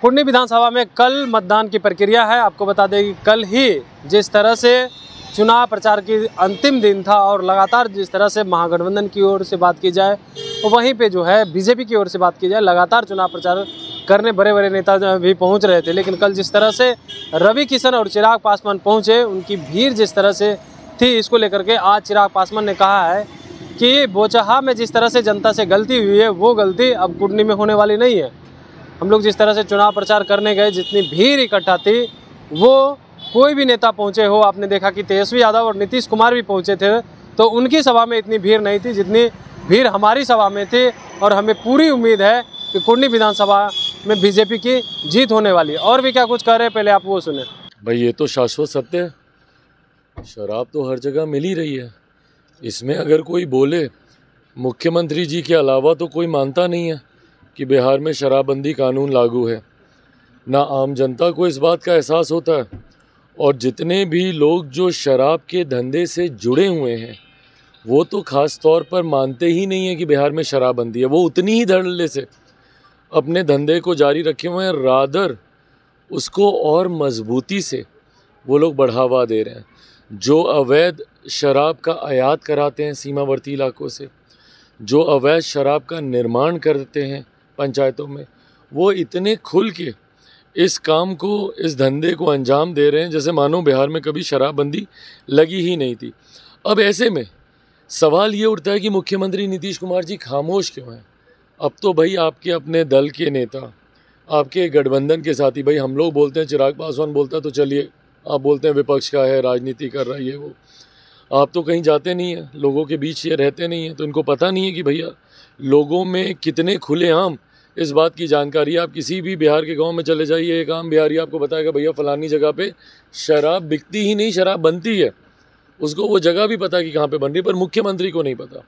कुंडी विधानसभा में कल मतदान की प्रक्रिया है। आपको बता दें कि कल ही जिस तरह से चुनाव प्रचार की अंतिम दिन था और लगातार जिस तरह से महागठबंधन की ओर से बात की जाए वहीं पे जो है बीजेपी की ओर से बात की जाए, लगातार चुनाव प्रचार करने बड़े बड़े नेता भी पहुंच रहे थे। लेकिन कल जिस तरह से रवि किशन और चिराग पासवान पहुंचे, उनकी भीड़ जिस तरह से थी, इसको लेकर के आज चिराग पासवान ने कहा है कि बोचहा में जिस तरह से जनता से गलती हुई है वो गलती अब कुंडी में होने वाली नहीं है। हम लोग जिस तरह से चुनाव प्रचार करने गए, जितनी भीड़ इकट्ठा थी वो कोई भी नेता पहुंचे हो, आपने देखा कि तेजस्वी यादव और नीतीश कुमार भी पहुंचे थे, तो उनकी सभा में इतनी भीड़ नहीं थी जितनी भीड़ हमारी सभा में थी। और हमें पूरी उम्मीद है कि कुंडी विधानसभा में बीजेपी की जीत होने वाली है। और भी क्या कुछ कह रहे हैं, पहले आप वो सुने। भाई ये तो शाश्वत सत्य है, शराब तो हर जगह मिल ही रही है। इसमें अगर कोई बोले, मुख्यमंत्री जी के अलावा तो कोई मानता नहीं है कि बिहार में शराबबंदी कानून लागू है। ना आम जनता को इस बात का एहसास होता है, और जितने भी लोग जो शराब के धंधे से जुड़े हुए हैं वो तो ख़ास तौर पर मानते ही नहीं है कि बिहार में शराबबंदी है। वो उतनी ही धड़ल्ले से अपने धंधे को जारी रखे हुए हैं, रादर उसको और मजबूती से वो लोग बढ़ावा दे रहे हैं। जो अवैध शराब का आयात कराते हैं सीमावर्ती इलाकों से, जो अवैध शराब का निर्माण करते हैं पंचायतों में, वो इतने खुल के इस काम को, इस धंधे को अंजाम दे रहे हैं जैसे मानो बिहार में कभी शराबबंदी लगी ही नहीं थी। अब ऐसे में सवाल ये उठता है कि मुख्यमंत्री नीतीश कुमार जी खामोश क्यों हैं? अब तो भाई आपके अपने दल के नेता, आपके गठबंधन के साथी, भाई हम लोग बोलते हैं, चिराग पासवान बोलता है तो चलिए, आप बोलते हैं विपक्ष का है, राजनीति कर रहा है ये वो। आप तो कहीं जाते नहीं हैं, लोगों के बीच ये रहते नहीं हैं, तो इनको पता नहीं है कि भैया लोगों में कितने खुलेआम इस बात की जानकारी है। आप किसी भी बिहार के गांव में चले जाइए, एक आम बिहारी आपको बताएगा भैया फलानी जगह पे शराब बिकती ही नहीं, शराब बनती है। उसको वो जगह भी पता कि कहाँ पे बन रही, पर मुख्यमंत्री को नहीं पता।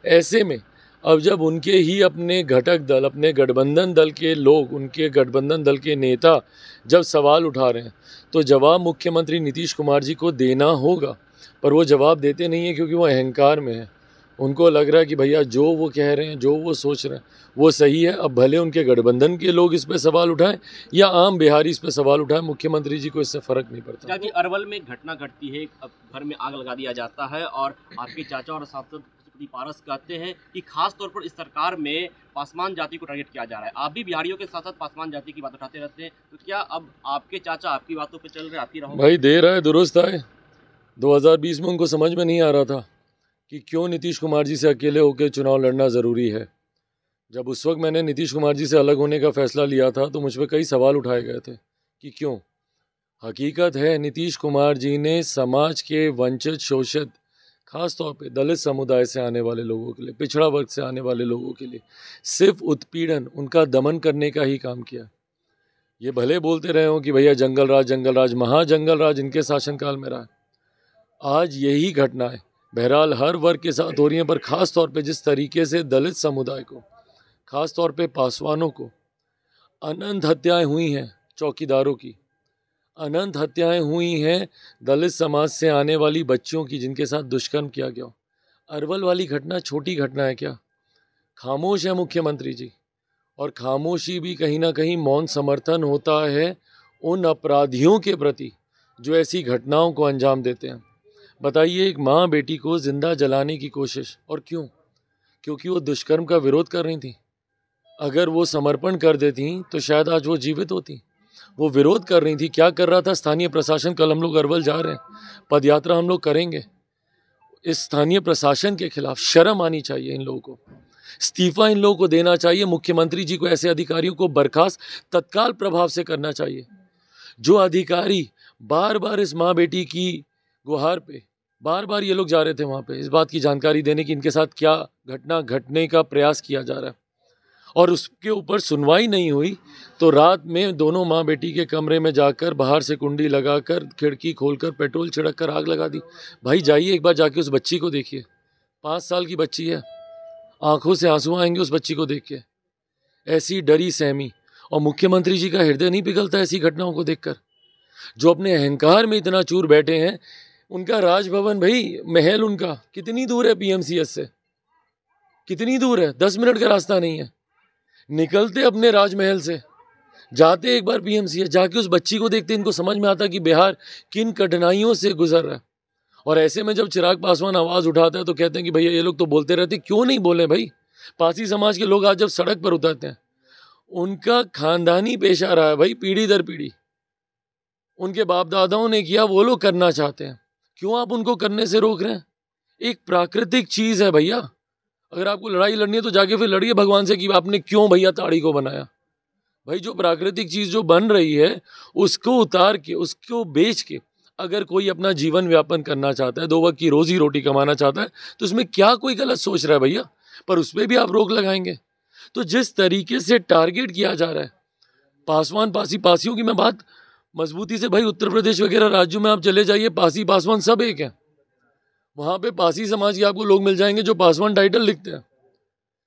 ऐसे में अब जब उनके ही अपने घटक दल, अपने गठबंधन दल के लोग, उनके गठबंधन दल के नेता जब सवाल उठा रहे हैं, तो जवाब मुख्यमंत्री नीतीश कुमार जी को देना होगा। पर वो जवाब देते नहीं है क्योंकि वो अहंकार में है। उनको लग रहा है कि भैया जो वो कह रहे हैं, जो वो सोच रहे हैं वो सही है। अब भले उनके गठबंधन के लोग इस पे सवाल उठाएं या आम बिहारी इस पे सवाल उठाएं, मुख्यमंत्री जी को इससे फर्क नहीं पड़ता। कि अरवल में घटना घटती है, अब घर में आग लगा दिया जाता है और आपके चाचा और सांसद पारस कहते हैं कि खास तौर पर इस सरकार में पासवान जाति को टारगेट किया जा रहा है। आप भी बिहारियों के साथ साथ पासवान जाति की बात उठाते रहते हैं, तो क्या अब आपके चाचा आपकी बातों पे चल रहे, आप ही रहो? भाई देर आए दुरुस्त आए। 2020 में उनको समझ में नहीं आ रहा था कि क्यों नीतीश कुमार जी से अकेले होकर चुनाव लड़ना ज़रूरी है। जब उस वक्त मैंने नीतीश कुमार जी से अलग होने का फैसला लिया था तो मुझ पर कई सवाल उठाए गए थे कि क्यों। हकीकत है नीतीश कुमार जी ने समाज के वंचित, शोषित, खास तौर पे दलित समुदाय से आने वाले लोगों के लिए, पिछड़ा वर्ग से आने वाले लोगों के लिए सिर्फ उत्पीड़न, उनका दमन करने का ही काम किया। ये भले बोलते रहे हो कि भैया जंगल राज, महाजंगल राज इनके शासनकाल में रहा। आज यही घटनाएं बहरहाल हर वर्ग के साथ हो रही हैं, पर ख़ास तौर पे जिस तरीके से दलित समुदाय को, ख़ास तौर पे पासवानों को अनंत हत्याएं हुई हैं, चौकीदारों की अनंत हत्याएं हुई हैं, दलित समाज से आने वाली बच्चियों की जिनके साथ दुष्कर्म किया गया। अरवल वाली घटना छोटी घटना है क्या? खामोश है मुख्यमंत्री जी, और खामोशी भी कहीं ना कहीं मौन समर्थन होता है उन अपराधियों के प्रति जो ऐसी घटनाओं को अंजाम देते हैं। बताइए, एक माँ बेटी को जिंदा जलाने की कोशिश, और क्यों? क्योंकि वो दुष्कर्म का विरोध कर रही थी। अगर वो समर्पण कर देती तो शायद आज वो जीवित होती। वो विरोध कर रही थी। क्या कर रहा था स्थानीय प्रशासन? कल हम लोग अरवल जा रहे हैं, पदयात्रा हम लोग करेंगे। इस स्थानीय प्रशासन के खिलाफ शर्म आनी चाहिए इन लोगों को, इस्तीफा इन लोगों को देना चाहिए। मुख्यमंत्री जी को ऐसे अधिकारियों को बर्खास्त तत्काल प्रभाव से करना चाहिए। जो अधिकारी बार बार इस माँ बेटी की गुहार पे बार बार ये लोग जा रहे थे वहाँ पे इस बात की जानकारी देने की इनके साथ क्या घटना घटने का प्रयास किया जा रहा है, और उसके ऊपर सुनवाई नहीं हुई, तो रात में दोनों माँ बेटी के कमरे में जाकर बाहर से कुंडी लगाकर, खिड़की खोलकर, पेट्रोल छिड़क कर आग लगा दी। भाई जाइए एक बार जाके उस बच्ची को देखिए, 5 साल की बच्ची है, आंखों से आंसू आएंगे उस बच्ची को देख के। ऐसी डरी सहमी, और मुख्यमंत्री जी का हृदय नहीं पिघलता ऐसी घटनाओं को देखकर? जो अपने अहंकार में इतना चूर बैठे हैं, उनका राजभवन, भाई महल उनका कितनी दूर है पीएमसीएच से? कितनी दूर है? 10 मिनट का रास्ता नहीं है। निकलते अपने राजमहल से, जाते एक बार पीएमसीएच, जाके उस बच्ची को देखते, इनको समझ में आता कि बिहार किन कठिनाइयों से गुजर रहा है। और ऐसे में जब चिराग पासवान आवाज़ उठाता है तो कहते हैं कि भैया ये लोग तो बोलते रहते, क्यों नहीं बोले भाई। पासी समाज के लोग आज जब सड़क पर उतरते हैं, उनका खानदानी पेशा रहा है भाई, पीढ़ी दर पीढ़ी, उनके बाप दादाओं ने किया, वो लोग करना चाहते हैं, क्यों आप उनको करने से रोक रहे हैं। एक प्राकृतिक चीज़ है भैया, अगर आपको लड़ाई लड़नी है तो जाके फिर लड़िए भगवान से कि आपने क्यों भैया ताड़ी को बनाया। भाई जो प्राकृतिक चीज़ जो बन रही है उसको उतार के, उसको बेच के अगर कोई अपना जीवन व्यापन करना चाहता है, 2 वक्त की रोजी रोटी कमाना चाहता है, तो उसमें क्या कोई गलत सोच रहा है भैया। पर उस पर भी आप रोक लगाएंगे। तो जिस तरीके से टारगेट किया जा रहा है पासवान पासियों की मैं बात मजबूती से, भाई उत्तर प्रदेश वगैरह राज्यों में आप चले जाइए, पासी पासवान सब एक हैं। वहाँ पे पासी समाज के आपको लोग मिल जाएंगे जो पासवान टाइटल लिखते हैं,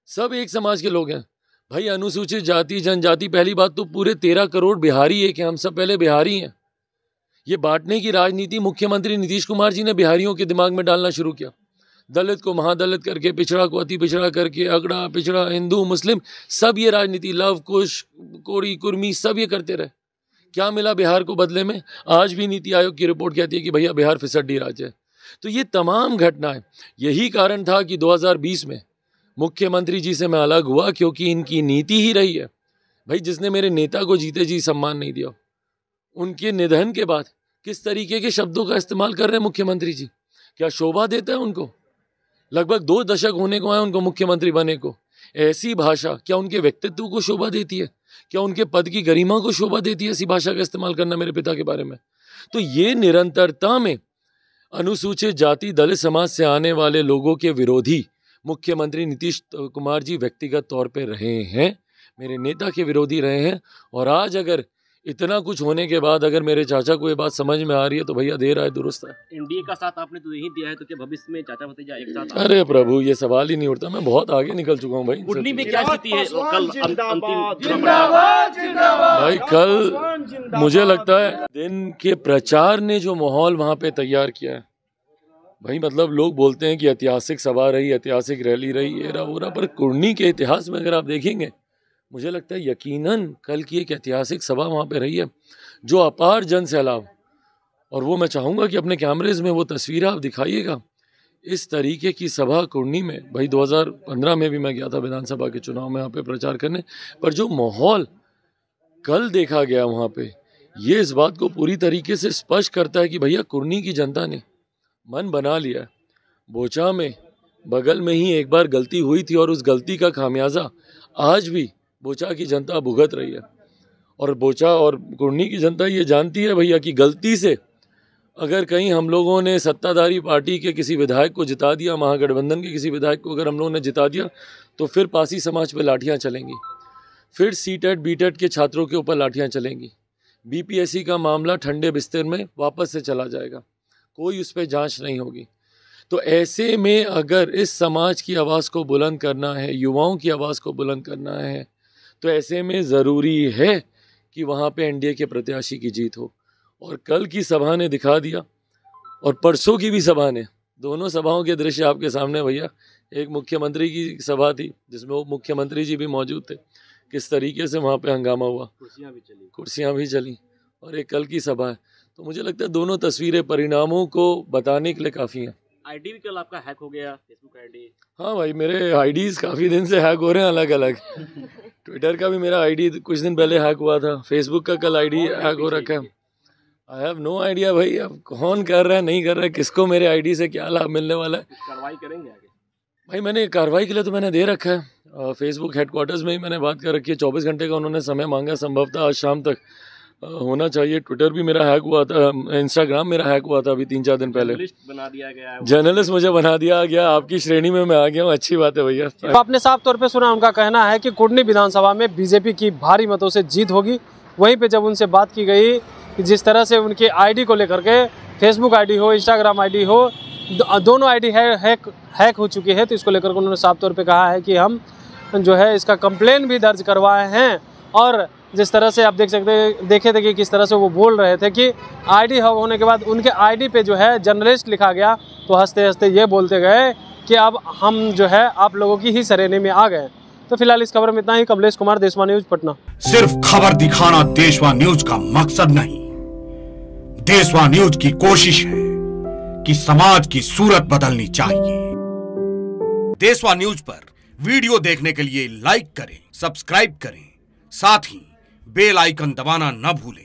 सब एक समाज के लोग हैं। भाई अनुसूचित जाति जनजाति, पहली बात तो पूरे 13 करोड़ बिहारी एक हैं, हम सब पहले बिहारी हैं। ये बांटने की राजनीति मुख्यमंत्री नीतीश कुमार जी ने बिहारियों के दिमाग में डालना शुरू किया। दलित को महादलित करके, पिछड़ा को अति पिछड़ा करके, अगड़ा पिछड़ा, हिंदू मुस्लिम, सब ये राजनीति, लव कुश कोड़ी कुर्मी सब ये करते रहे। क्या मिला बिहार को बदले में? आज भी नीति आयोग की रिपोर्ट कहती है कि भैया बिहार फिसड्डी राज्य है। तो ये तमाम घटनाएं, यही कारण था कि 2020 में मुख्यमंत्री जी से मैं अलग हुआ, क्योंकि इनकी नीति ही रही है। भाई जिसने मेरे नेता को जीते जी सम्मान नहीं दिया, उनके निधन के बाद किस तरीके के शब्दों का इस्तेमाल कर रहे हैं मुख्यमंत्री जी, क्या शोभा देता है उनको? लगभग 2 दशक होने को आए उनको मुख्यमंत्री बने को। ऐसी भाषा क्या उनके व्यक्तित्व को शोभा देती है? क्या उनके पद की गरिमा को शोभा देती है ऐसी भाषा का इस्तेमाल करना मेरे पिता के बारे में? तो ये निरंतरता में अनुसूचित जाति दलित समाज से आने वाले लोगों के विरोधी मुख्यमंत्री नीतीश कुमार जी व्यक्तिगत तौर पे रहे हैं, मेरे नेता के विरोधी रहे हैं। और आज अगर इतना कुछ होने के बाद अगर मेरे चाचा को ये बात समझ में आ रही है तो भैया देर आए दुरुस्त है। एनडीए का साथ आपने तो यही दिया है, तो क्या भविष्य में चाचा भतीजा एक साथ? अरे प्रभु, ये सवाल ही नहीं उठता, मैं बहुत आगे निकल चुका हूँ भाई। कुंडली में क्या स्थिति है कल अंतिम? भाई कल मुझे लगता है दिन के प्रचार ने जो माहौल वहाँ पे तैयार किया है भाई, मतलब लोग बोलते हैं कि ऐतिहासिक सभा रही, ऐतिहासिक रैली रही, ये रहा वो रहा, पर कुर्नी के इतिहास में अगर आप देखेंगे, मुझे लगता है यकीनन कल की एक ऐतिहासिक सभा वहाँ पे रही है, जो अपार जन सैलाब। और वो मैं चाहूँगा कि अपने कैमरेज में वो तस्वीरें आप दिखाइएगा। इस तरीके की सभा कुर्नी में, भाई 2015 में भी मैं गया था विधानसभा के चुनाव में यहाँ पे प्रचार करने, पर जो माहौल कल देखा गया वहाँ पे, ये इस बात को पूरी तरीके से स्पष्ट करता है कि भैया कुर्नी की जनता ने मन बना लिया है। बोचा में बगल में ही एक बार गलती हुई थी और उस गलती का खामियाजा आज भी बोचा की जनता भुगत रही है। और बोचा और कुर्नी की जनता ये जानती है भैया कि गलती से अगर कहीं हम लोगों ने सत्ताधारी पार्टी के किसी विधायक को जिता दिया, महागठबंधन के किसी विधायक को अगर हम लोगों ने जिता दिया, तो फिर पासी समाज पे लाठियां चलेंगी, फिर सीटेट बीटेट के छात्रों के ऊपर लाठियां चलेंगी, बीपीएससी का मामला ठंडे बिस्तर में वापस से चला जाएगा, कोई उस पर जांच नहीं होगी। तो ऐसे में अगर इस समाज की आवाज़ को बुलंद करना है, युवाओं की आवाज़ को बुलंद करना है, तो ऐसे में ज़रूरी है कि वहाँ पे एनडीए के प्रत्याशी की जीत हो। और कल की सभा ने दिखा दिया, और परसों की भी सभा ने, दोनों सभाओं के दृश्य आपके सामने भैया। एक मुख्यमंत्री की सभा थी जिसमें वो मुख्यमंत्री जी भी मौजूद थे, किस तरीके से वहाँ पे हंगामा हुआ, कुर्सियाँ भी चली, और एक कल की सभा है। तो मुझे लगता है दोनों तस्वीरें परिणामों को बताने के लिए काफ़ी हैं। आईडी भी कल आपका हैक हो गया, फेसबुक आईडी? हाँ भाई, मेरे आईडीज़ काफ़ी दिन से हैक हो रहे हैं अलग अलग। ट्विटर का भी मेरा आईडी कुछ दिन पहले हैक हुआ था, फेसबुक का कल आईडी हैक हो रखा है। आई हैव नो आइडिया भाई, अब कौन कर रहा है नहीं कर रहा है, किसको मेरे आईडी से क्या लाभ मिलने वाला है। कार्रवाई करेंगे आगे? भाई मैंने कार्रवाई के लिए तो मैंने दे रखा है, फेसबुक हेडक्वार्टर्स में ही मैंने बात कर रखी है। 24 घंटे का उन्होंने समय मांगा, संभवतः आज शाम तक होना चाहिए। ट्विटर भी मेरा हैक हुआ था, इंस्टाग्राम मेरा हैक हुआ था अभी 3-4 दिन पहले। बना दिया गया, जर्नलिस्ट मुझे बना दिया गया, आपकी श्रेणी में मैं आ गया हूँ, अच्छी बात है भैया। तो आपने साफ तौर पे सुना, उनका कहना है कि कुर्नी विधानसभा में बीजेपी की भारी मतों से जीत होगी। वहीं पे जब उनसे बात की गई कि जिस तरह से उनके आईडी को लेकर के, फेसबुक आईडी हो, इंस्टाग्राम आईडी हो, दोनों आईडी हैक हो चुकी है, तो इसको लेकर के उन्होंने साफ तौर पे कहा है कि हम जो है इसका कंप्लेन भी दर्ज करवाए हैं। और जिस तरह से आप देखे थे कि किस तरह से वो बोल रहे थे कि आईडी हैक होने के बाद उनके आईडी पे जो है जर्नलिस्ट लिखा गया, तो हंसते हंसते ये बोलते गए कि अब हम जो है आप लोगों की ही श्रेणी में आ गए। तो फिलहाल इस खबर में इतना ही। कमलेश कुमार, देशवा न्यूज, पटना। सिर्फ खबर दिखाना देशवा न्यूज का मकसद नहीं, देशवा न्यूज की कोशिश है कि समाज की सूरत बदलनी चाहिए। देशवा न्यूज पर वीडियो देखने के लिए लाइक करें, सब्सक्राइब करें, साथ ही बेल आइकन दबाना न भूलें।